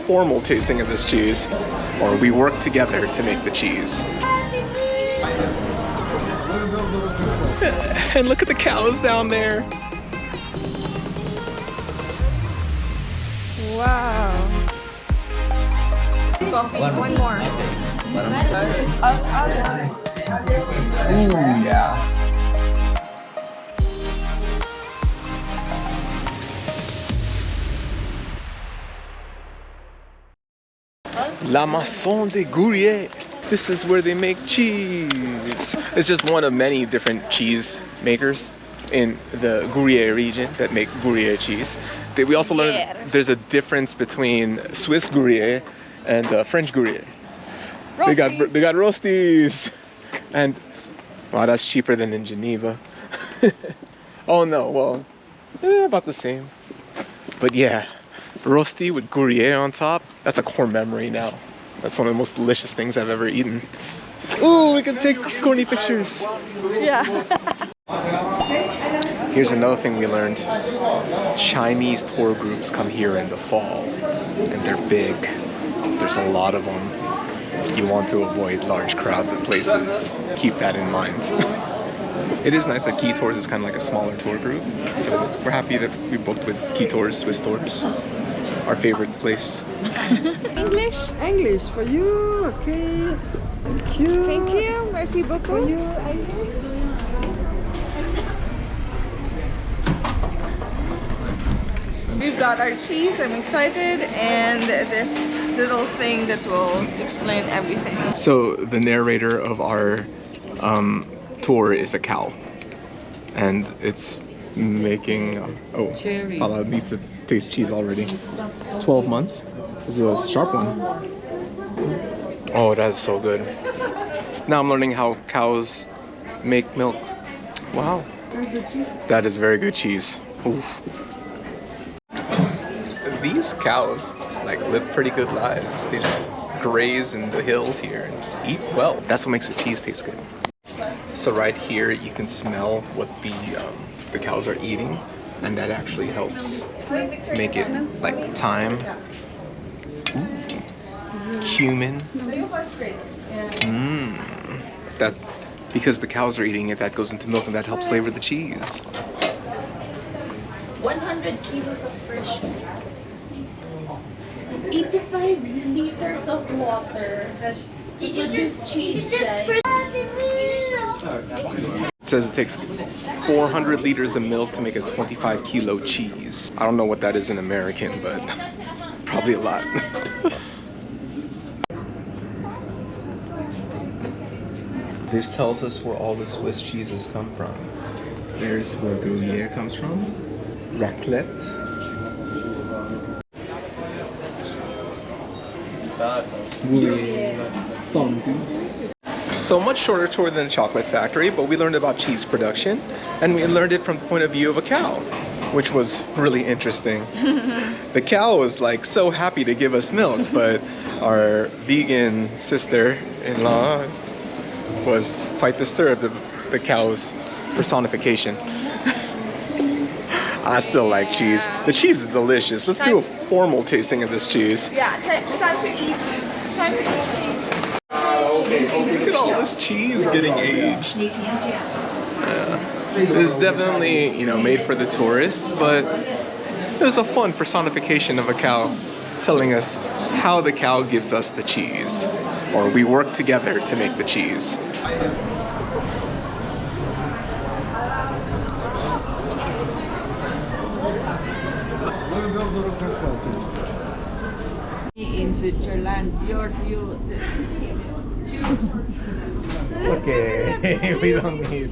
formal tasting of this cheese, or we work together to make the cheese. And look at the cows down there. Wow. Coffee, one more. Ooh, yeah. La Maison de Gruyere. This is where they make cheese. It's just one of many different cheese makers in the Gruyere region that make Gruyere cheese. We also learned there's a difference between Swiss Gruyere and French Gruyere. They got roasties, and wow, that's cheaper than in Geneva. Oh no, well, about the same. But yeah, roasty with Gruyere on top. That's a core memory now. That's one of the most delicious things I've ever eaten. Ooh, we can take corny pictures. Yeah. Here's another thing we learned. Chinese tour groups come here in the fall, and they're big. There's a lot of them. You want to avoid large crowds at places. Keep that in mind. It is nice that Key Tours is kind of like a smaller tour group, so we're happy that we booked with Key Tours, Swiss Tours. Our favorite place. English? English for you, okay. Thank you. Thank you. Merci beaucoup. For you, English. We've got our cheese, I'm excited, and this little thing that will explain everything. So the narrator of our tour is a cow, and it's making Paula needs to taste cheese already. 12 months. This is a sharp one. Oh, that's so good. Now I'm learning how cows make milk. Wow, that is very good cheese. Oof. These cows like live pretty good lives. They just graze in the hills here and eat well. That's what makes the cheese taste good. So right here you can smell what the cows are eating, and that actually helps make it like thyme, cumin. That because the cows are eating it, that goes into milk and that helps flavor the cheese. 100 kilos of fresh meat, 85 liters of water to produce cheese, guys. It says it takes 400 liters of milk to make a 25 kilo cheese. I don't know what that is in American, but probably a lot. This tells us where all the Swiss cheeses come from. There's where Gruyere comes from. Raclette. Gruyere. Fondue. So much shorter tour than a chocolate factory, but we learned about cheese production, and we learned it from the point of view of a cow, which was really interesting. The cow was like so happy to give us milk, but our vegan sister-in-law was quite disturbed of the cow's personification. I still like cheese. The cheese is delicious. Let's do a formal tasting of this cheese. Yeah, time to eat. Time to eat cheese. Look at all this cheese getting aged. It is definitely, you know, made for the tourists, but it was a fun personification of a cow telling us how the cow gives us the cheese, or we work together to make the cheese. In Switzerland, yours, you choose. Okay, we don't need.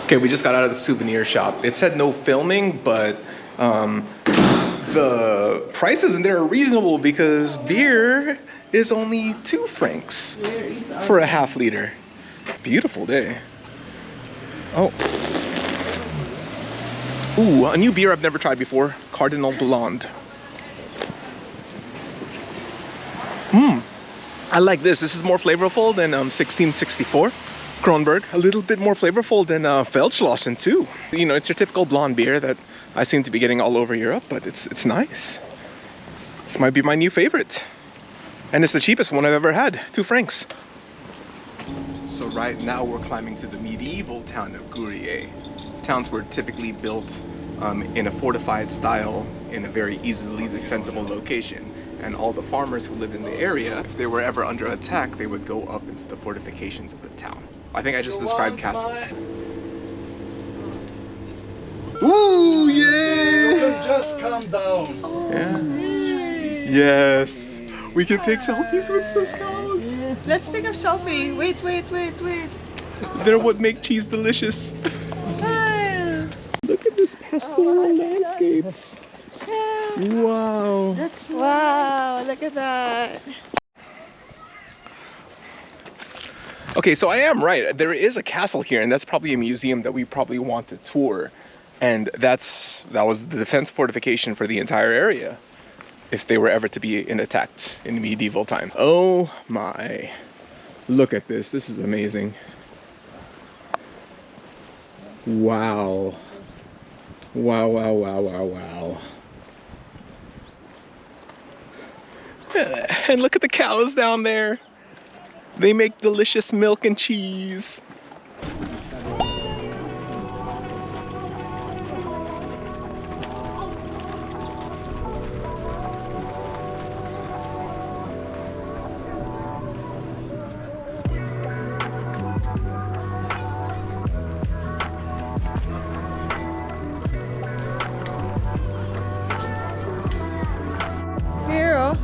Okay, we just got out of the souvenir shop. It said no filming, but the prices in there are reasonable because beer is only 2 francs for a half liter. Beautiful day. Oh. Ooh, a new beer I've never tried before. Cardinal Blonde. I like this. This is more flavorful than 1664. Kronberg. A little bit more flavorful than Feldschlossen too. You know, it's your typical blonde beer that I seem to be getting all over Europe, but it's nice. This might be my new favorite. And it's the cheapest one I've ever had, 2 francs. So right now we're climbing to the medieval town of Gruyere. Towns were typically built in a fortified style in a very easily defensible location. And all the farmers who lived in the area, if they were ever under attack, they would go up into the fortifications of the town. I think I just described castles. Ooh, yeah! Just calm down. Yeah. Yes. We can take selfies with Swiss cows. Let's take a selfie. Wait. They're what make cheese delicious. Look at this pastoral landscapes. Wow. Wow, look at that. Okay, so I am right. There is a castle here, and that's probably a museum that we probably want to tour. And that was the defense fortification for the entire area, if they were ever to be attacked in medieval time. Oh my. Look at this. This is amazing. Wow. Wow. And look at the cows down there. They make delicious milk and cheese. Here,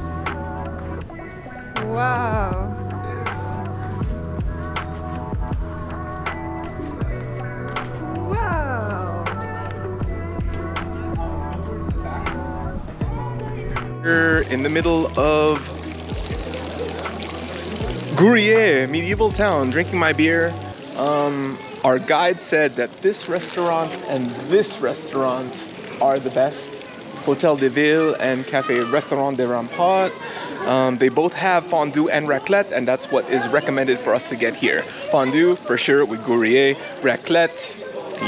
wow. We're in the middle of Gruyere, medieval town, drinking my beer. Our guide said that this restaurant and this restaurant are the best. Hotel de Ville and Café Restaurant des Ramparts. They both have fondue and raclette, and that's what is recommended for us to get here. Fondue, for sure, with Gruyere. Raclette,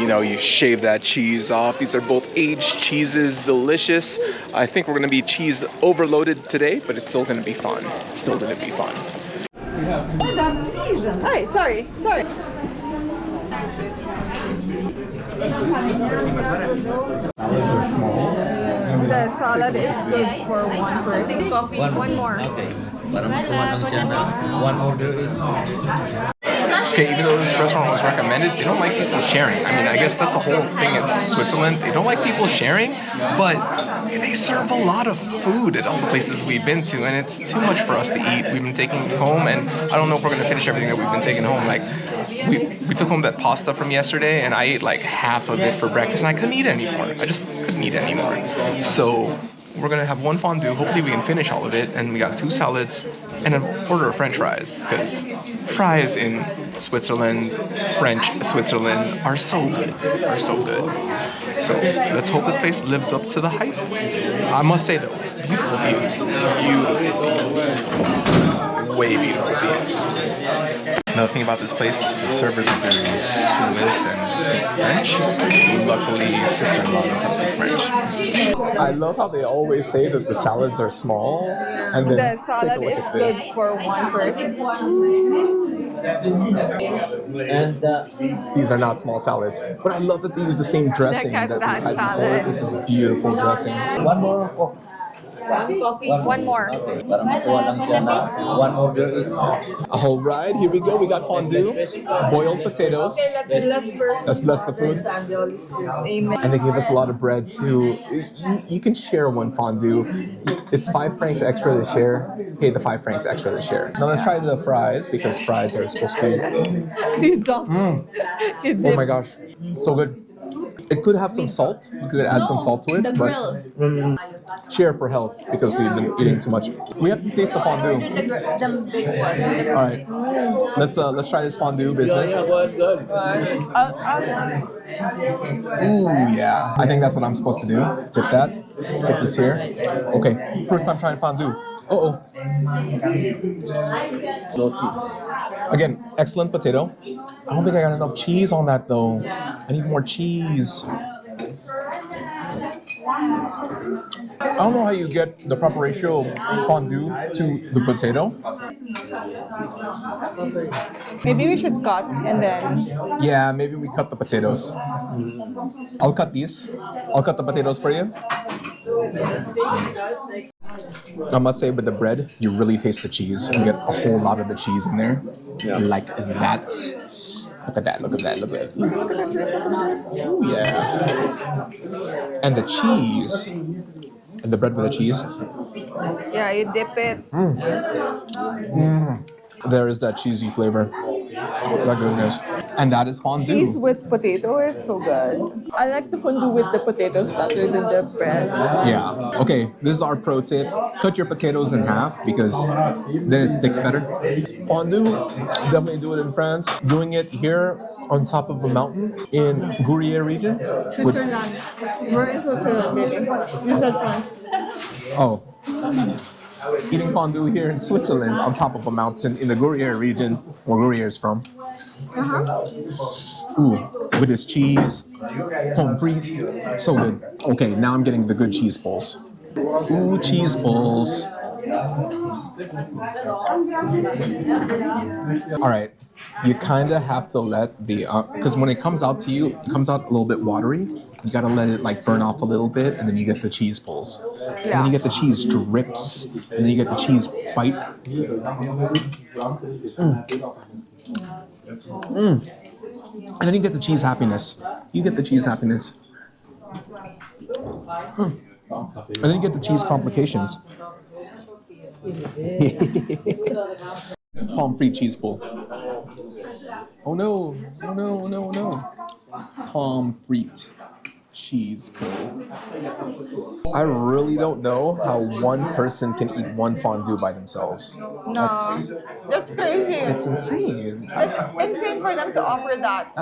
you know, you shave that cheese off. These are both aged cheeses, delicious. I think we're gonna be cheese overloaded today, but it's still gonna be fun. Still gonna be fun. Madam, please. Hi, sorry. Salads are small. The salad is good for one person. Coffee, one more. Okay. Para makuha lang siya na 1 order each. Okay, even though this restaurant was recommended, they don't like people sharing. I mean, I guess that's the whole thing in Switzerland. They don't like people sharing, but they serve a lot of food at all the places we've been to, and it's too much for us to eat. We've been taking it home, and I don't know if we're gonna finish everything that we've been taking home. Like, we took home that pasta from yesterday, and I ate like half of it for breakfast, and I couldn't eat anymore. I just couldn't eat anymore. So we're gonna have one fondue. Hopefully we can finish all of it, and we got 2 salads and an order of French fries, because fries in Switzerland, French Switzerland, are so good. So let's hope this place lives up to the hype. I must say though, beautiful views. Way beautiful views. Another thing about this place, the servers are very Swiss and speak French. Luckily, sister-in-law knows how to speak French. I love how they always say that the salads are small, and then The salad is good for one person. And These are not small salads, but I love that they use the same dressing Look at that we that had salad. before. This is beautiful dressing. one more coffee. One coffee, one more. Okay. Para makuha lang siya na 1 order each. All right, here we go. We got fondue, boiled potatoes, Let's bless the food. Amen. And they gave us a lot of bread too. You can share one fondue. It's 5 francs extra to share. Pay the 5 francs extra to share. Now let's try the fries, because fries are supposed to be. Oh my gosh, so good. It could have some salt. We could add some salt to it, but share for health, because we've been eating too much. We have to taste the fondue. All right, let's try this fondue business. Ooh, yeah. I think that's what I'm supposed to do. Tip that. Tip this here. Okay, first time trying fondue. Uh-oh. Again, excellent potato. I don't think I got enough cheese on that though. I need more cheese. don't know how you get the proper ratio of fondue to the potato. Maybe we should cut and then. Yeah, maybe we cut the potatoes. I'll cut these. I'll cut the potatoes for you. I must say, with the bread, you really taste the cheese. You get a whole lot of the cheese in there. Yeah. Like that. Look at that, look at that, look at that. Oh, yeah. And the cheese. And the bread with the cheese. Yeah, you dip it. There is that cheesy flavor. My goodness. And that is fondue. Cheese with potato is so good. I like the fondue with the potatoes better than the bread. Yeah. Okay, this is our pro tip. Cut your potatoes in half because then it sticks better. Fondue, definitely do it in France. Doing it here on top of a mountain in Gruyere region. Switzerland. We're in Switzerland, baby. You said France. Oh. Eating fondue here in Switzerland on top of a mountain in the Gruyere region, where Gruyere is from. Ooh, with this cheese, pommes frites, so good. Okay, now I'm getting the good cheese balls. Ooh, cheese balls. All right, you kind of have to let the, because when it comes out to you, it comes out a little bit watery. You gotta let it like burn off a little bit, and then you get the cheese balls. And then you get the cheese drips, and then you get the cheese bite. And then you get the cheese happiness. You get the cheese happiness. And then you get the cheese complications. Pommes frites cheese ball. Oh no, oh no, no, no. Pommes frites cheese ball. I really don't know how one person can eat one fondue by themselves. No, that's crazy. It's insane. It's insane for them to offer that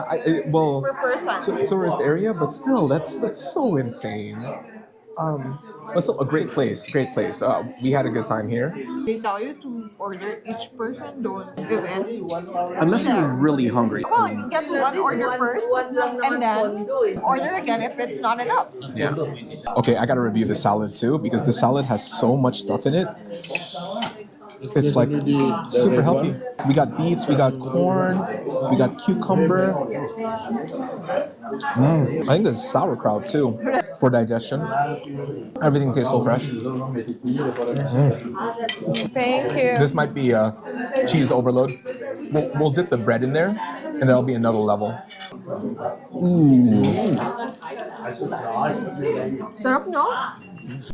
Well, per person. tourist area, but still, that's so insane. But still, a great place, great place. We had a good time here. They tell you to order each person, don't give in. Unless you're really hungry. Well, get one order first, and then order again if it's not enough. Yeah. Okay, I gotta review the salad too, because the salad has so much stuff in it. It's like super healthy. We got beets, we got corn, we got cucumber. I think there's sauerkraut too for digestion. Everything tastes so fresh. Thank you. This might be a cheese overload. We'll dip the bread in there, and that'll be another level. Ooh. Sarap, no?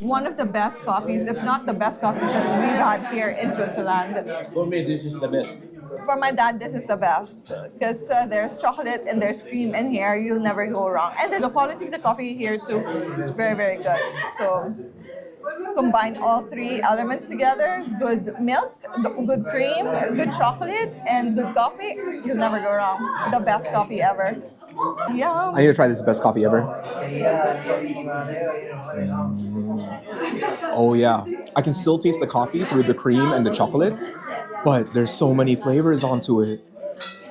One of the best coffees, if not the best coffee that we've had here in Switzerland. For me, this is the best. For my dad, this is the best because there's chocolate and there's cream in here. You'll never go wrong. And the quality of the coffee here too is very, very good. So combine all three elements together: good milk, good cream, good chocolate, and good coffee. You'll never go wrong. The best coffee ever. Yum. I need to try this best coffee ever. Oh yeah, I can still taste the coffee through the cream and the chocolate, but there's so many flavors onto it.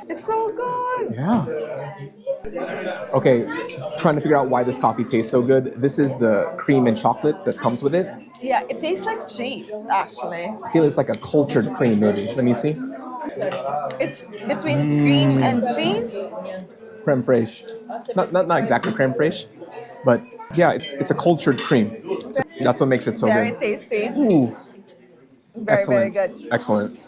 It's so good. Yeah. Okay, trying to figure out why this coffee tastes so good. This is the cream and chocolate that comes with it. Yeah, it tastes like cheese, actually. I feel it's like a cultured cream, maybe. Let me see. It's between cream and cheese. Creme fraiche. Not exactly creme fraiche, but yeah, it's a cultured cream. That's what makes it so Very good. tasty. Ooh, Very, very excellent. good. Excellent.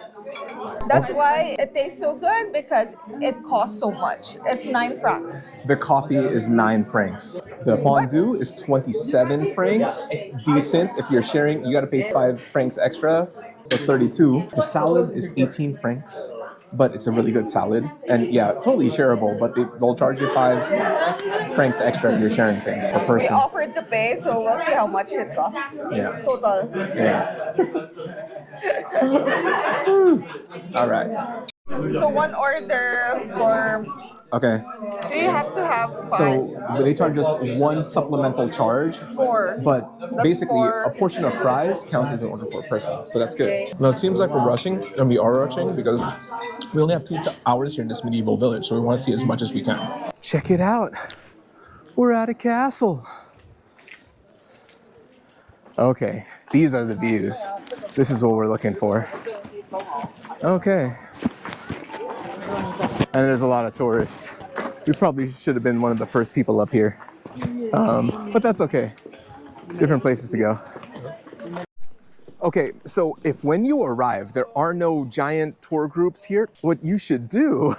That's why it tastes so good, because it costs so much. It's 9 francs. The coffee is 9 francs. The fondue is 27 francs. Decent. If you're sharing, you gotta pay 5 francs extra, so 32. The salad is 18 francs, but it's a really good salad. And yeah, totally shareable, but they'll charge you 5 francs extra if you're sharing things per We person. offered to pay, so we'll see how much it costs. Yeah. Total. Yeah. All right. So one order for... Okay. So you have to have 5. So they charge us 1 supplemental charge, 4. but That's basically 4. a portion of fries counts as an order for a person. So that's good. Now it seems like we're rushing, and we are rushing because we only have 2 hours here in this medieval village, so we want to see as much as we can. Check it out. We're at a castle. Okay, these are the views. This is what we're looking for. Okay. And there's a lot of tourists. We probably should have been one of the first people up here. But that's okay. Different places to go. Okay, so if when you arrive, there are no giant tour groups here, what you should do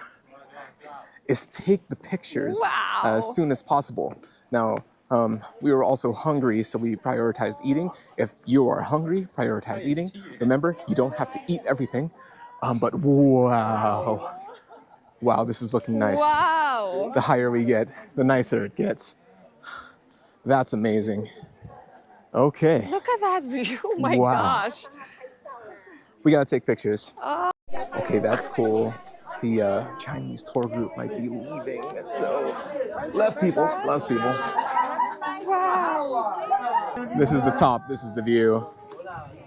is take the pictures as soon as possible. Now, we were also hungry, so we prioritized eating. If you are hungry, prioritize eating. Remember, you don't have to eat everything. But wow. Wow, this is looking nice. Wow. The higher we get, the nicer it gets. That's amazing. Okay. Look at that view. Oh my Wow. gosh. We gotta take pictures. Okay, that's cool. The Chinese tour group might be leaving, so less people. Wow. This is the top, this is the view.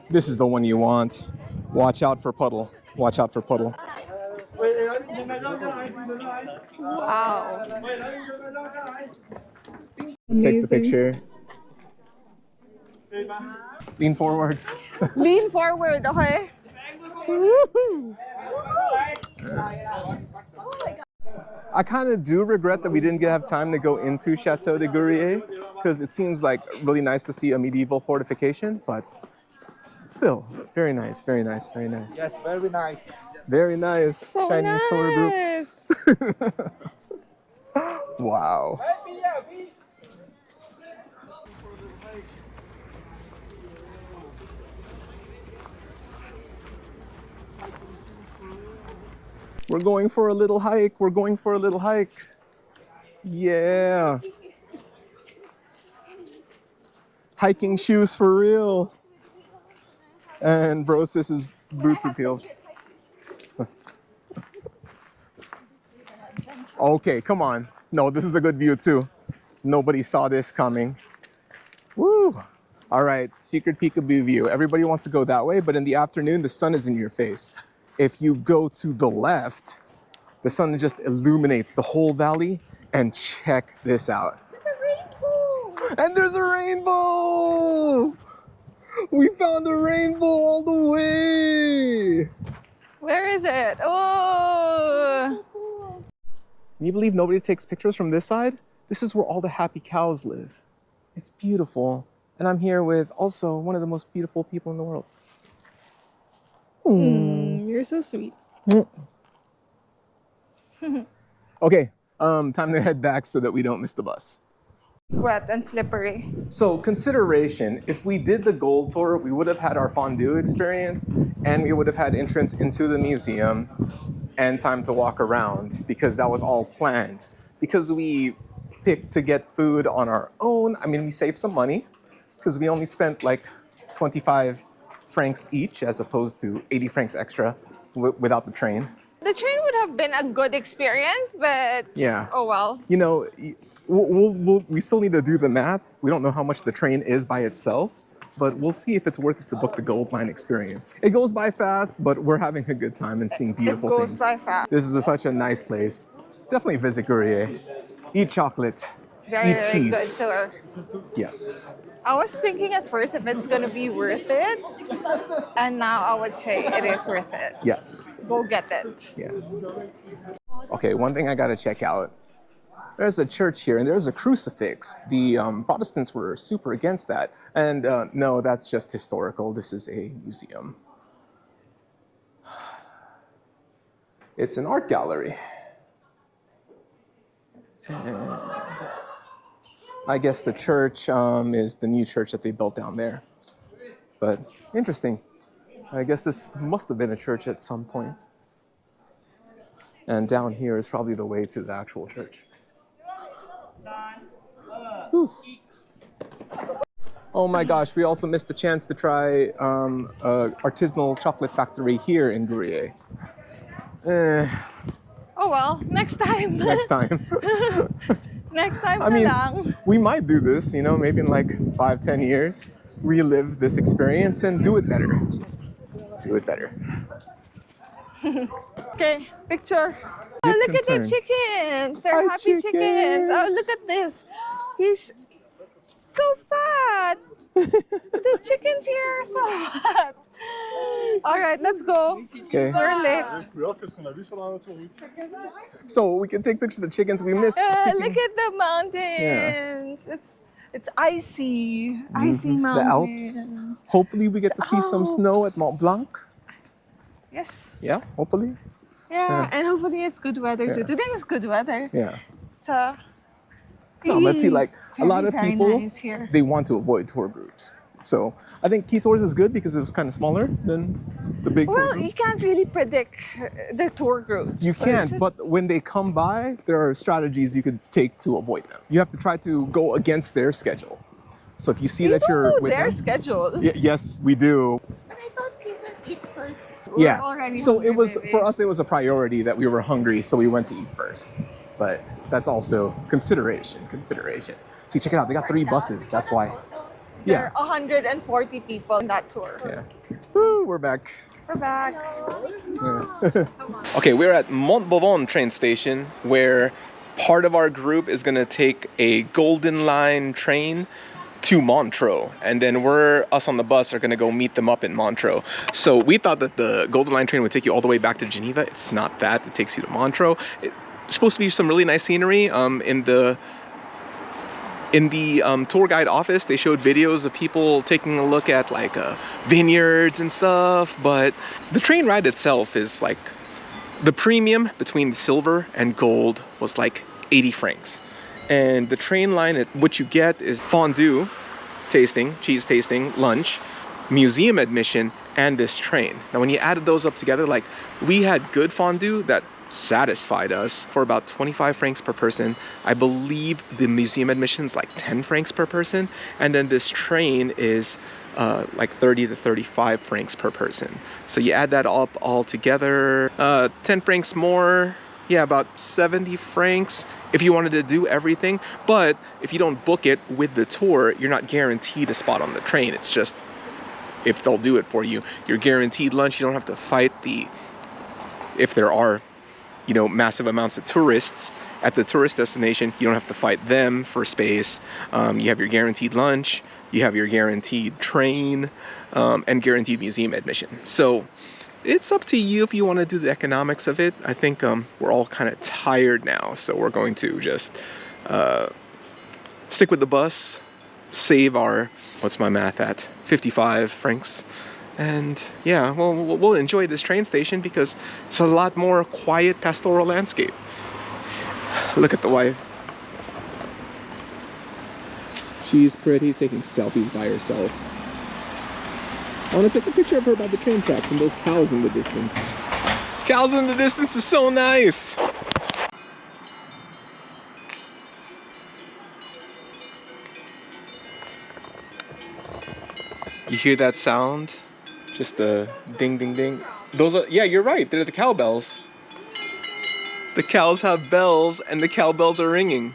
This is the one you want. Watch out for puddle. Watch out for puddle. Wow. Let's take the picture. Lean forward. Lean forward, okay? I kind of do regret that we didn't have time to go into Chateau de Gruyere because it seems like really nice to see a medieval fortification, but still, very nice, very nice, very nice. Yes, very nice. Very nice. So Chinese tour group. nice. Wow. We're going for a little hike. We're going for a little hike. Yeah. Hiking shoes for real. And Brosis is boots with heels. Okay, come on. No, this is a good view too. Nobody saw this coming. Woo! All right, secret peekaboo view. Everybody wants to go that way, but in the afternoon, the sun is in your face. If you go to the left, the sun just illuminates the whole valley, and check this out. And there's a rainbow! We found a rainbow all the way! Where is it? Oh! Can you believe nobody takes pictures from this side? This is where all the happy cows live. It's beautiful. And I'm here with also one of the most beautiful people in the world. You're so sweet. Okay, time to head back so that we don't miss the bus. Wet and slippery. So consideration, if we did the gold tour, we would have had our fondue experience and we would have had entrance into the museum and time to walk around because that was all planned. Because we picked to get food on our own, I mean, we saved some money because we only spent like 25 francs each as opposed to 80 francs extra without the train. The train would have been a good experience, but Yeah. oh well. You know, we still need to do the math. We don't know how much the train is by itself, but we'll see if it's worth it to book the Gold Line experience. It goes by fast, but we're having a good time and seeing beautiful things. It goes by fast. This is such a nice place. Definitely visit Gruyere. Eat chocolate. Very, Eat very cheese. good tour. Yes. I was thinking at first if it's gonna be worth it, and now I would say it is worth it. Yes. Go get it. Yeah. Okay, one thing I gotta check out. There's a church here and there's a crucifix. The Protestants were super against that. And no, that's just historical. This is a museum. It's an art gallery. And I guess the church is the new church that they built down there. But interesting. I guess this must have been a church at some point. And down here is probably the way to the actual church. Whew. Oh my gosh, we also missed the chance to try artisanal chocolate factory here in Gruyere. Oh well, next time. Next time. Next time I mean, na lang. we might do this, you know, maybe in like 5-10 years, relive this experience and do it better. Do it better. Okay, picture. Oh, look at the chickens. They're Hi, happy chickens. Oh, chickens. look at this. He's so fat. The chickens here are so hot. All right, let's go. Okay. We're late. So we can take pictures of the chickens. We missed taking Look at the mountains. It's icy. Icy the mountains. Alps. Hopefully we get to see some snow at Mont Blanc. Yes. Yeah, hopefully. Yeah, and hopefully it's good weather too. Yeah. Today is good weather. Yeah. So No, let's see, like a lot of very people, nice here. they want to avoid tour groups. So I think Key Tours is good because it was kind of smaller than the big tour Well, group. you can't really predict the tour groups. You So can, it's just- but when they come by, there are strategies you could take to avoid them. You have to try to go against their schedule. So if you see we that don't you're know with their them, schedule. yes, we do. But I thought pieces eat first. Yeah. already So it hungry, was baby. for us. It was a priority that we were hungry, so we went to eat first. But that's also consideration. See, check it out. They got 3 buses. That's why. There Yeah. are 140 people in that tour. Yeah. Woo, we're back. We're back. Okay, we're at Montbovon train station where part of our group is gonna take a Golden Line train to Montreux, and then us on the bus are gonna go meet them up in Montreux. So we thought that the Golden Line train would take you all the way back to Geneva. It's not that. It takes you to Montreux. It's supposed to be some really nice scenery. In the tour guide office, they showed videos of people taking a look at like vineyards and stuff, but the train ride itself is like, the premium between silver and gold was like 80 francs. And the train line, what you get is fondue tasting, cheese tasting, lunch, museum admission, and this train. Now when you added those up together, like we had good fondue that satisfied us for about 25 francs per person. I believe the museum admission is like 10 francs per person, and then this train is like 30 to 35 francs per person. So you add that up all together, 10 francs more, yeah, about 70 francs if you wanted to do everything. But if you don't book it with the tour, you're not guaranteed a spot on the train. It's just, if they'll do it for you, you're guaranteed lunch. You don't have to fight if there are, you know, massive amounts of tourists at the tourist destination, you don't have to fight them for space. You have your guaranteed lunch, you have your guaranteed train, and guaranteed museum admission. So it's up to you if you want to do the economics of it. I think we're all kind of tired now, so we're going to just stick with the bus, save our, what's my math at, 55 francs. And yeah, well, we'll enjoy this train station because it's a lot more quiet pastoral landscape. Look at the wife. She's pretty, taking selfies by herself. I want to take a picture of her by the train tracks and those cows in the distance. Cows in the distance is so nice. You hear that sound? Just a ding, ding, ding. Those are, yeah, you're right. They're the cowbells. The cows have bells and the cowbells are ringing.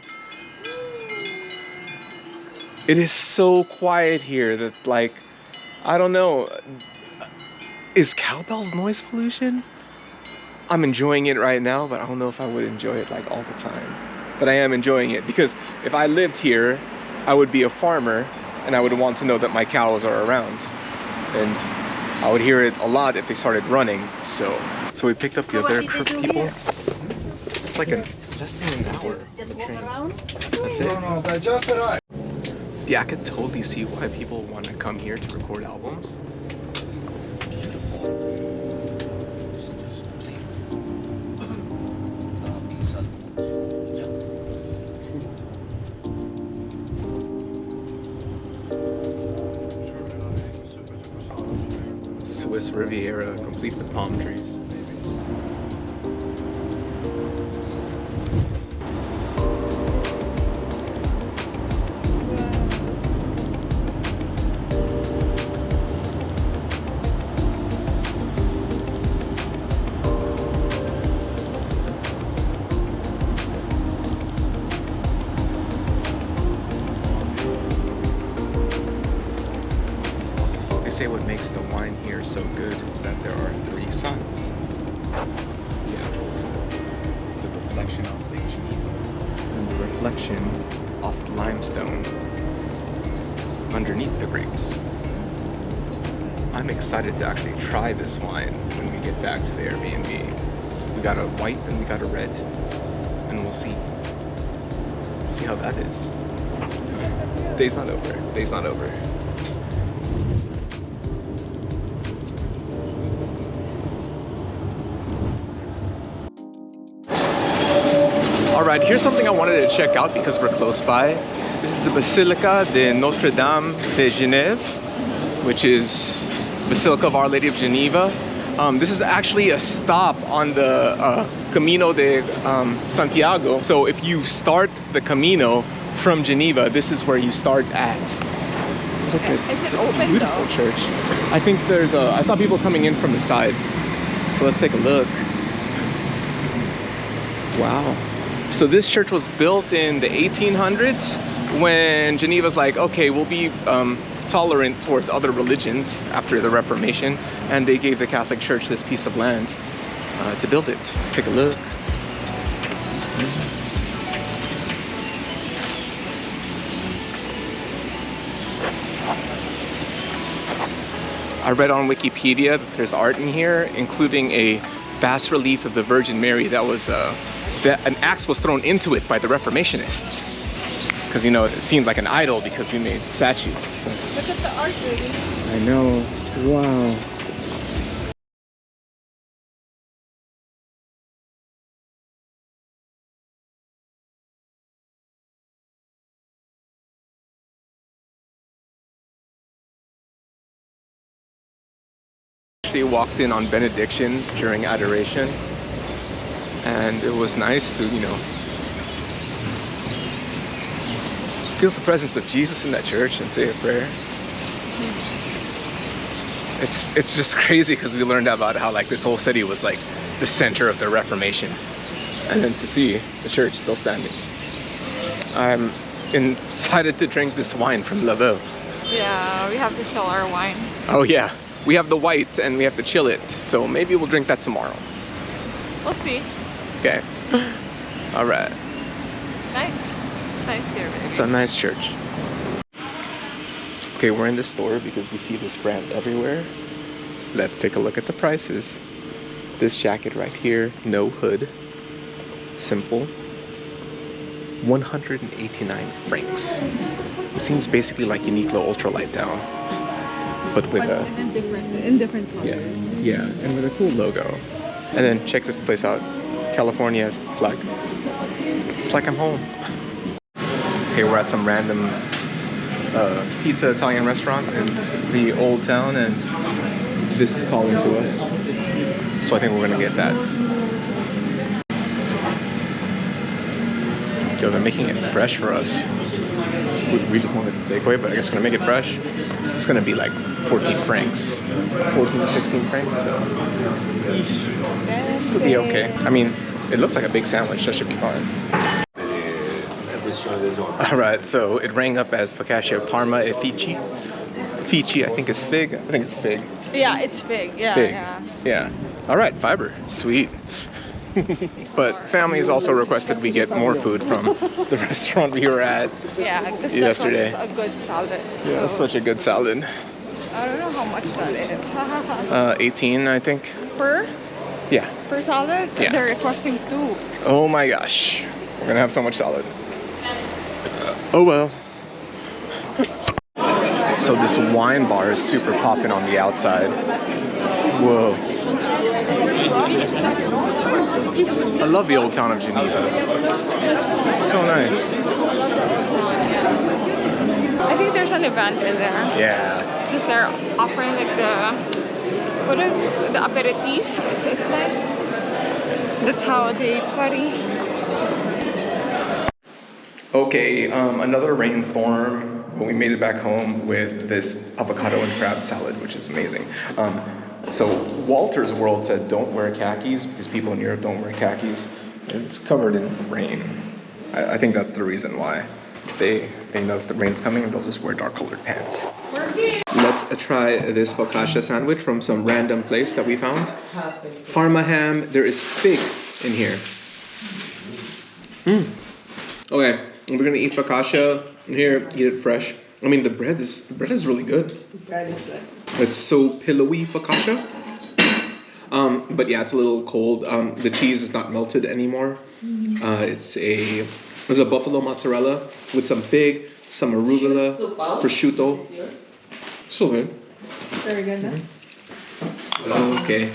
It is so quiet here that, like, I don't know. Is cowbells noise pollution? I'm enjoying it right now, but I don't know if I would enjoy it like all the time. But I am enjoying it because if I lived here, I would be a farmer and I would want to know that my cows are around. And I would hear it a lot if they started running. So we picked up the other people. It's like less than an hour. That's it. Just arrived. Yeah, I could totally see why people want to come here to record albums. This is beautiful. Swiss Riviera, complete with palm trees. Say what makes the wine here so good is that there are 3 suns. The actual sun, the reflection of Lake Geneva, and the reflection of the limestone. underneath the grapes. I'm excited to actually try this wine when we get back to the Airbnb. We got a white and we got a red, and we'll see how that is. Day's not over. Day's not over. All right, here's something I wanted to check out because we're close by. This is the Basilica de Notre Dame de Genève, which is Basilica of Our Lady of Geneva. This is actually a stop on the Camino de Santiago. So if you start the Camino from Geneva, this is where you start at. Look at Is it open beautiful though? church. I think there's I saw people coming in from the side. So let's take a look. Wow. So this church was built in the 1800s when Geneva's like, okay, we'll be tolerant towards other religions after the Reformation, and they gave the Catholic Church this piece of land to build it. Let's take a look. I read on Wikipedia that there's art in here, including a bas relief of the Virgin Mary that was that an axe was thrown into it by the Reformationists. Because, you know, it seemed like an idol because we made statues. Look at the art, really. I know. Wow. They walked in on benediction during adoration, and it was nice to, you know, feel the presence of Jesus in that church and say a prayer. It's just crazy because we learned about how like this whole city was like the center of the Reformation, and then to see the church still standing. I'm excited to drink this wine from Lavaux. Yeah, we have to chill our wine. Oh yeah, we have the white and we have to chill it, so maybe we'll drink that tomorrow. We'll see. Okay. All right. It's nice. It's nice here, baby. It's a nice church. Okay, we're in the store because we see this brand everywhere. Let's take a look at the prices. This jacket right here, no hood, simple, 189 francs. Seems basically like Uniqlo ultralight down, but with a in different colors. yeah, and with a cool logo. And then check this place out, California flag. It's like I'm home. Okay, we're at some random pizza Italian restaurant in the old town, and this is calling to us. So I think we're gonna get that. Yo, they're making it fresh for us. We just wanted the takeaway, but I guess we're gonna make it fresh. It's gonna be like 14 francs, 14 to 16 francs. So it'll be okay. I mean, it looks like a big sandwich. That should be fine. All right, so it rang up as focaccia Parma e Fici. Fici, I think is fig. I think it's fig. Yeah, it's fig. Yeah, Fig. yeah. Yeah. All right, fiber. Sweet. But families also requested we get more food from the restaurant we were at. Yeah, because yesterday. that was a good salad. Yeah, so such a good salad. I don't know how much that is. 18, I think. Per Yeah. salad? Yeah. They're requesting 2. Oh my gosh. We're gonna have so much salad. Oh well. So this wine bar is super popping on the outside. Whoa. I love the old town of Geneva. It's so nice. I think there's an event in there. Yeah. Because they're offering like the aperitif. It's nice. That's how they party. Okay, another rainstorm, but we made it back home with this avocado and crab salad, which is amazing. So Walter's World said don't wear khakis because people in Europe don't wear khakis. It's covered in rain. I think that's the reason why. They know that the rain's coming and they'll just wear dark colored pants. Let's try this focaccia sandwich from some random place that we found. Parma ham, there is fig in here. Okay, we're gonna eat focaccia in here, eat it fresh. I mean, the bread is really good. Bread is good. It's so pillowy focaccia. But yeah, it's a little cold. The cheese is not melted anymore. It's a buffalo mozzarella with some fig, some arugula, prosciutto. So good. Very good, huh? Okay.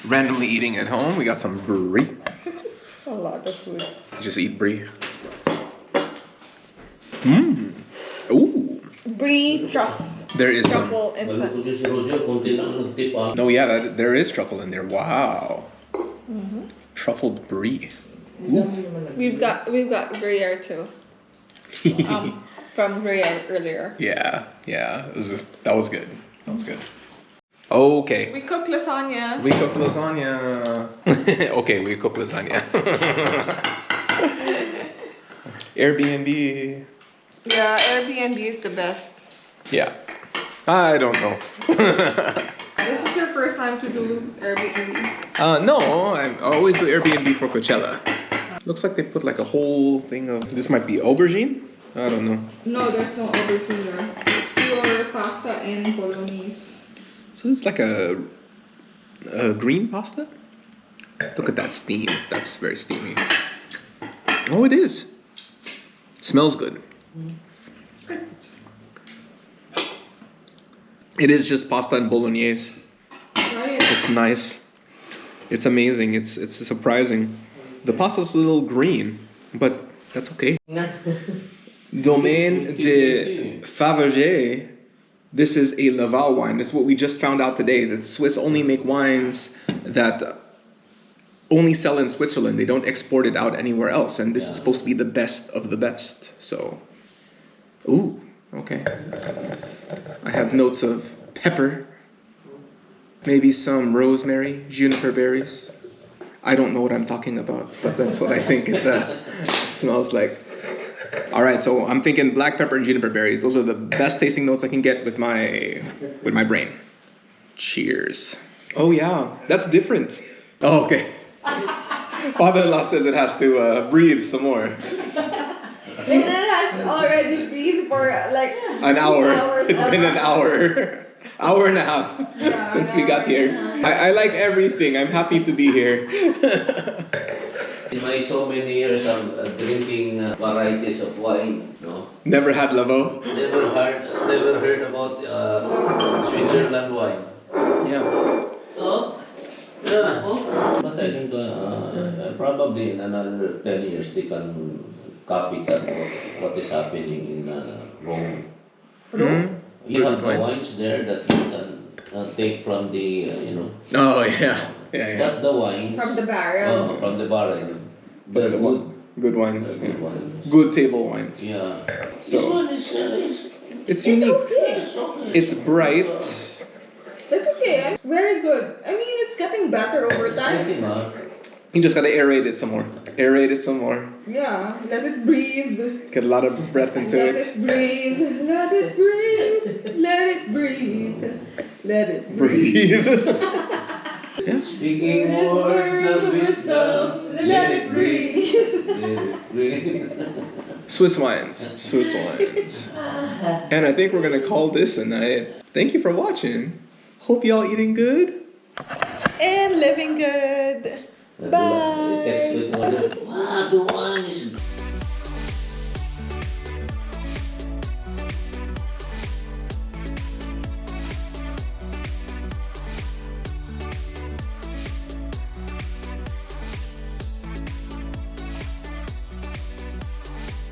Randomly eating at home. We got some brie. It's a lot of food. Just eat brie. Mmm. Ooh. Brie truffle. There is some. Truffle inside. Oh yeah, there is truffle in there. Wow. Truffled brie. Ooh. We've got Gruyere too. From Gruyere earlier. Yeah. That was good. Okay. We cooked lasagna. We cooked lasagna. Okay, we cooked lasagna. Airbnb. Yeah, Airbnb is the best. Yeah. I don't know. This is your first time to do Airbnb? No, I always do Airbnb for Coachella. Looks like they put like a whole thing of, this might be aubergine? I don't know. No, there's no aubergine there. It's pure pasta and bolognese. So it's like a green pasta? Look at that steam. That's very steamy. Oh, it is. Smells good. It is just pasta and bolognese. It's nice. It's amazing. It's surprising. The pasta's a little green, but that's okay. Domaine de Fabergé. This is a Laval wine. This is what we just found out today. That Swiss only make wines that only sell in Switzerland. They don't export it out anywhere else. And this is supposed to be the best of the best. So, ooh, okay. I have notes of pepper, maybe some rosemary, juniper berries. I don't know what I'm talking about, but that's what I think it smells like. All right, so I'm thinking black pepper and juniper berries. Those are the best tasting notes I can get with my brain. Cheers. Oh yeah, that's different. Oh, okay. Father-in-law says it has to breathe some more. It has already breathed for like an hour. It's been an hour. Hour and a half since we got here. I like everything. I'm happy to be here. In my so many years of drinking varieties of wine, no? Never had Lavaux? Never heard about Switzerland wine. Yeah. Oh? Yeah. But I think probably in another 10 years they can copycat what is happening in Rome. Mm-hmm. You have the wines there that you can take from the, Oh yeah. But the wines from the barrel. from the barrel, But they're the good. Good wines. Good wines. Good table wines. Yeah. So This one is it's unique. Okay. it's okay. It's bright. It's okay. Very good. I mean, it's getting better over time. You just gotta aerate it some more. Aerate it some more. Yeah. Let it breathe. Get a lot of breath into Let it. it breathe. Let it breathe. Let it breathe. Let it Breathe. Yeah. Speaking words of wisdom, let it breathe. Let it breathe. Swiss wines. Swiss wines. And I think we're gonna call this a night. Thank you for watching. Hope y'all eating good. And living good. Bye. Wow, the wine is